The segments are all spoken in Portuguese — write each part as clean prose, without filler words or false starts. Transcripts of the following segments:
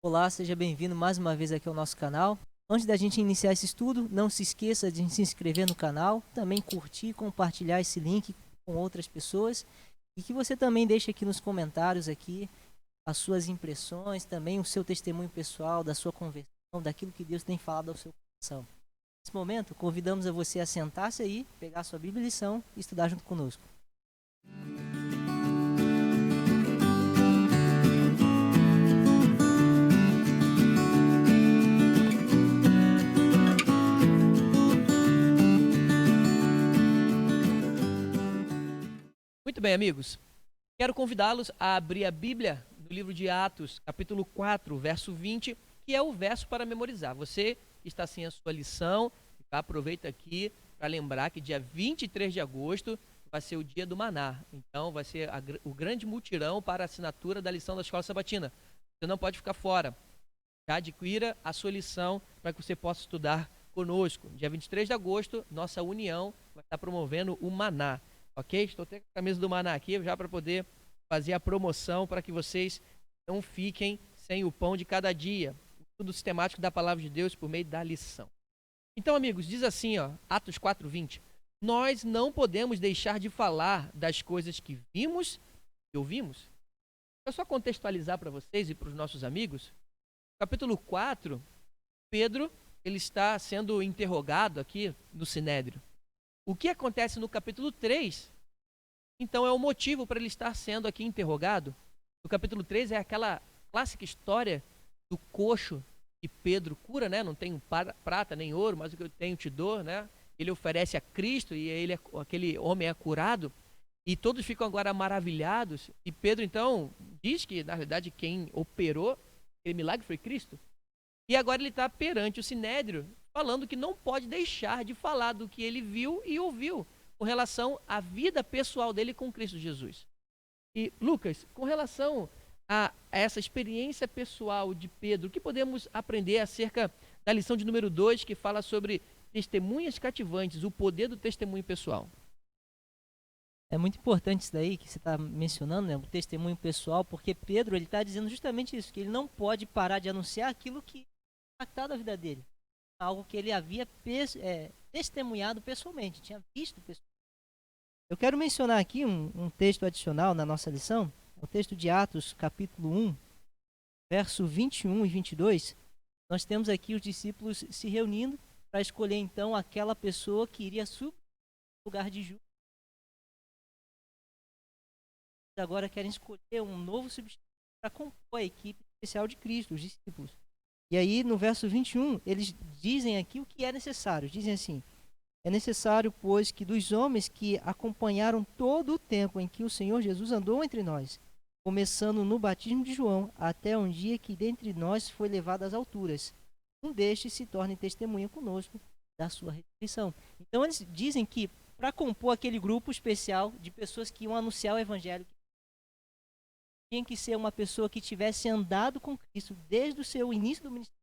Olá, seja bem-vindo mais uma vez aqui ao nosso canal. Antes da gente iniciar esse estudo, não se esqueça de se inscrever no canal, também curtir e compartilhar esse link com outras pessoas e que você também deixe aqui nos comentários aqui as suas impressões, também o seu testemunho pessoal, da sua conversão, daquilo que Deus tem falado ao seu coração. Nesse momento, convidamos a você a sentar-se aí, pegar a sua Bíblia e lição e estudar junto conosco. Muito bem, amigos. Quero convidá-los a abrir a Bíblia no livro de Atos, capítulo 4, verso 20, que é o verso para memorizar. Você que está sem a sua lição, aproveita aqui para lembrar que dia 23 de agosto vai ser o dia do Maná. Então, vai ser o grande mutirão para a assinatura da lição da Escola Sabatina. Você não pode ficar fora. Já adquira a sua lição para que você possa estudar conosco. Dia 23 de agosto, nossa união vai estar promovendo o Maná. Ok? Estou até com a camisa do Maná aqui já para poder fazer a promoção para que vocês não fiquem sem o pão de cada dia. Tudo sistemático da palavra de Deus por meio da lição. Então, amigos, diz assim, Atos 4:20. Nós não podemos deixar de falar das coisas que vimos e ouvimos. Eu só contextualizar para vocês e para os nossos amigos. Capítulo 4, Pedro ele está sendo interrogado aqui no Sinédrio. O que acontece no capítulo 3, então, é o motivo para ele estar sendo aqui interrogado. No capítulo 3 é aquela clássica história do coxo que Pedro cura, né? Não tenho prata nem ouro, mas o que eu tenho te dou, né? Ele oferece a Cristo e aquele homem é curado. E todos ficam agora maravilhados. E Pedro, então, diz que, na realidade, quem operou aquele milagre foi Cristo. E agora ele está perante o Sinédrio, falando que não pode deixar de falar do que ele viu e ouviu com relação à vida pessoal dele com Cristo Jesus. E, Lucas, com relação a essa experiência pessoal de Pedro, o que podemos aprender acerca da lição de número 2, que fala sobre testemunhas cativantes, o poder do testemunho pessoal? É muito importante isso daí que você está mencionando, né, o testemunho pessoal, porque Pedro ele está dizendo justamente isso, que ele não pode parar de anunciar aquilo que impactado a vida dele, algo que ele havia testemunhado pessoalmente, tinha visto pessoalmente. Eu quero mencionar aqui um texto adicional na nossa lição, o texto de Atos, capítulo 1, verso 21 e 22. Nós temos aqui os discípulos se reunindo para escolher então aquela pessoa que iria subir no lugar de Judas. Agora querem escolher um novo substituto para compor a equipe especial de Cristo, os discípulos. E aí, no verso 21, eles dizem aqui o que é necessário. Dizem assim: é necessário, pois, que dos homens que acompanharam todo o tempo em que o Senhor Jesus andou entre nós, começando no batismo de João, até um dia que dentre nós foi levado às alturas, um destes se torne testemunha conosco da sua ressurreição. Então, eles dizem que para compor aquele grupo especial de pessoas que iam anunciar o evangelho, tinha que ser uma pessoa que tivesse andado com Cristo desde o seu início do ministério,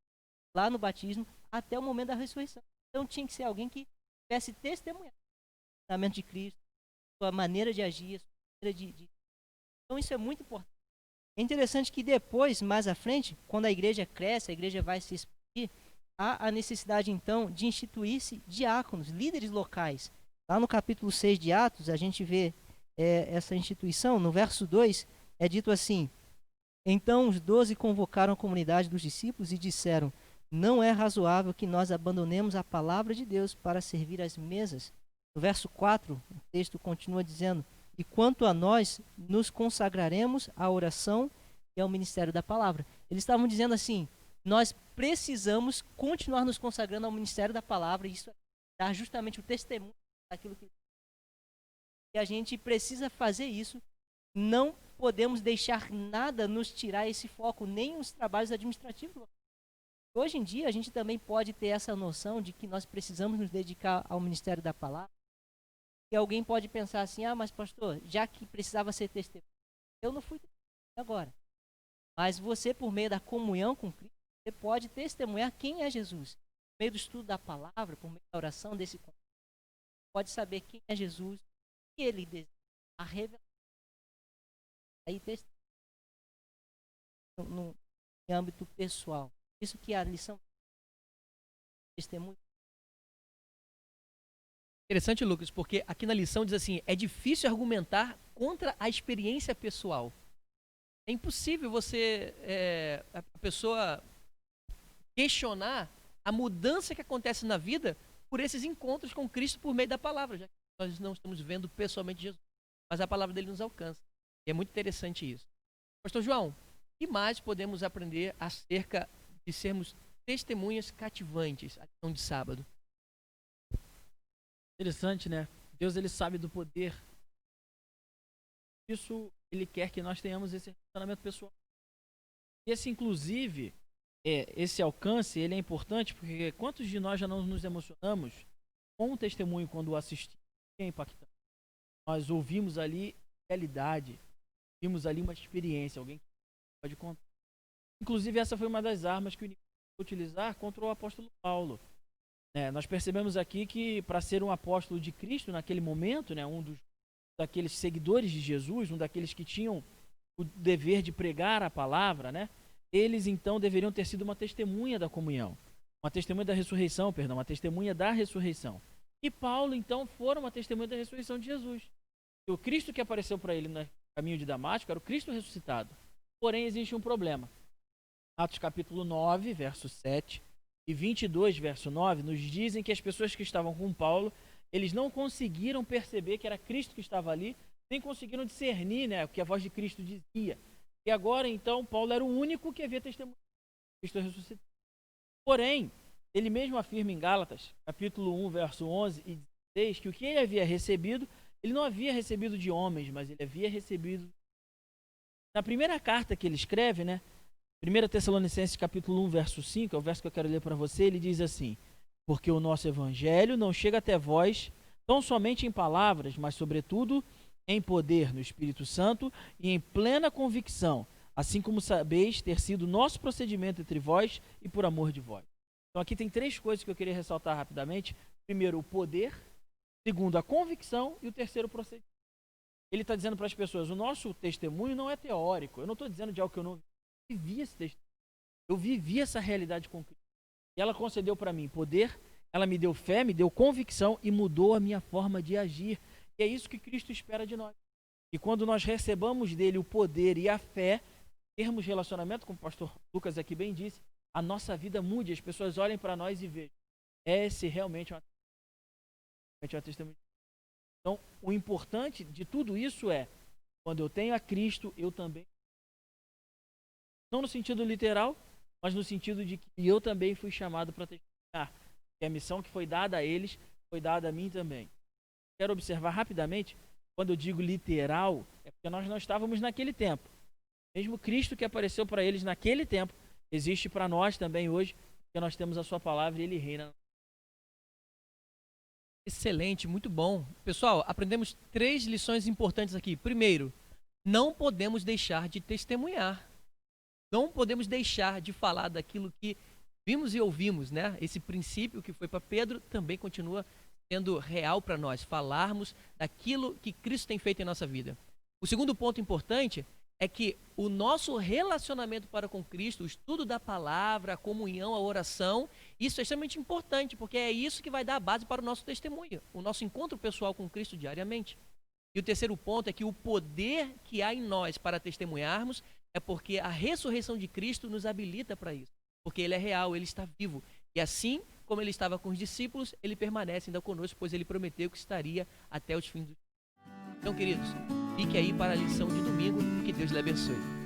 lá no batismo, até o momento da ressurreição. Então tinha que ser alguém que tivesse testemunhado o ensinamento de Cristo, sua maneira de agir, sua maneira de... Então isso é muito importante. É interessante que depois, mais à frente, quando a igreja cresce, a igreja vai se expandir, há a necessidade então de instituir-se diáconos, líderes locais. Lá no capítulo 6 de Atos, a gente vê essa instituição, no verso 2, é dito assim: então os 12 convocaram a comunidade dos discípulos e disseram: não é razoável que nós abandonemos a palavra de Deus para servir às mesas. No verso 4, o texto continua dizendo: e quanto a nós, nos consagraremos à oração e ao ministério da palavra. Eles estavam dizendo assim: nós precisamos continuar nos consagrando ao ministério da palavra, e isso dá justamente o testemunho daquilo que a gente precisa fazer isso. Não podemos deixar nada nos tirar esse foco, nem os trabalhos administrativos. Hoje em dia, a gente também pode ter essa noção de que nós precisamos nos dedicar ao ministério da palavra. E alguém pode pensar assim: ah, mas pastor, já que precisava ser testemunha, eu não fui agora. Mas você, por meio da comunhão com Cristo, você pode testemunhar quem é Jesus. Por meio do estudo da palavra, por meio da oração desse convite, pode saber quem é Jesus, o que ele deseja, a revelação. Aí, em âmbito pessoal. Isso que é a lição testemunho. Interessante, Lucas, porque aqui na lição diz assim: é difícil argumentar contra a experiência pessoal. É impossível a pessoa questionar a mudança que acontece na vida por esses encontros com Cristo por meio da palavra, já que nós não estamos vendo pessoalmente Jesus, mas a palavra dele nos alcança. E é muito interessante isso. Pastor João, o que mais podemos aprender acerca de sermos testemunhas cativantes, a lição de sábado? Interessante, né? Deus, ele sabe do poder. Isso, ele quer que nós tenhamos esse relacionamento pessoal. Esse, inclusive, esse alcance, ele é importante porque quantos de nós já não nos emocionamos com um testemunho quando o assistimos? É impactante. Nós ouvimos ali realidade, vimos ali uma experiência, alguém que pode contar. Inclusive, essa foi uma das armas que o inimigo foi utilizar contra o apóstolo Paulo. Nós percebemos aqui que para ser um apóstolo de Cristo naquele momento, né, daqueles seguidores de Jesus, um daqueles que tinham o dever de pregar a palavra, né, eles então deveriam ter sido uma testemunha da comunhão, uma testemunha da ressurreição, uma testemunha da ressurreição. E Paulo então foi uma testemunha da ressurreição de Jesus. E o Cristo que apareceu para ele no caminho de Damasco era o Cristo ressuscitado. Porém, existe um problema. Atos capítulo 9, verso 7 e 22, verso 9, nos dizem que as pessoas que estavam com Paulo, eles não conseguiram perceber que era Cristo que estava ali, nem conseguiram discernir, né, o que a voz de Cristo dizia. E agora, então, Paulo era o único que havia testemunho de Cristo ressuscitado. Porém, ele mesmo afirma em Gálatas, capítulo 1, verso 11 e 16, que o que ele havia recebido, ele não havia recebido de homens, mas ele havia recebido... Na primeira carta que ele escreve, né, 1 Tessalonicenses capítulo 1, verso 5, é o verso que eu quero ler para você, ele diz assim: porque o nosso evangelho não chega até vós tão somente em palavras, mas sobretudo em poder no Espírito Santo e em plena convicção, assim como sabeis ter sido nosso procedimento entre vós e por amor de vós. Então aqui tem 3 coisas que eu queria ressaltar rapidamente. Primeiro, o poder. Segundo, a convicção. E o terceiro, o procedimento. Ele está dizendo para as pessoas, o nosso testemunho não é teórico. Eu não estou dizendo de algo que eu não vivi esse testemunho. Eu vivi essa realidade com Cristo. E ela concedeu para mim poder, ela me deu fé, me deu convicção e mudou a minha forma de agir. E é isso que Cristo espera de nós. E quando nós recebamos dele o poder e a fé, termos relacionamento, como o pastor Lucas aqui bem disse, a nossa vida mude, as pessoas olhem para nós e vejam. Esse realmente é uma testemunha. Então, o importante de tudo isso é, quando eu tenho a Cristo, eu também. Não no sentido literal, mas no sentido de que eu também fui chamado para testemunhar. E a missão que foi dada a eles, foi dada a mim também. Quero observar rapidamente, quando eu digo literal, é porque nós não estávamos naquele tempo. Mesmo Cristo que apareceu para eles naquele tempo, existe para nós também hoje, porque nós temos a sua palavra e ele reina. Excelente, muito bom. Pessoal, aprendemos 3 lições importantes aqui. Primeiro, não podemos deixar de testemunhar. Não podemos deixar de falar daquilo que vimos e ouvimos, né? Esse princípio que foi para Pedro também continua sendo real para nós, falarmos daquilo que Cristo tem feito em nossa vida. O segundo ponto importante é que o nosso relacionamento para com Cristo, o estudo da palavra, a comunhão, a oração, isso é extremamente importante, porque é isso que vai dar a base para o nosso testemunho, o nosso encontro pessoal com Cristo diariamente. E o terceiro ponto é que o poder que há em nós para testemunharmos é porque a ressurreição de Cristo nos habilita para isso, porque ele é real, ele está vivo. E assim como ele estava com os discípulos, ele permanece ainda conosco, pois ele prometeu que estaria até os fins dos dias. Então, queridos, fique aí para a lição de domingo, que Deus lhe abençoe.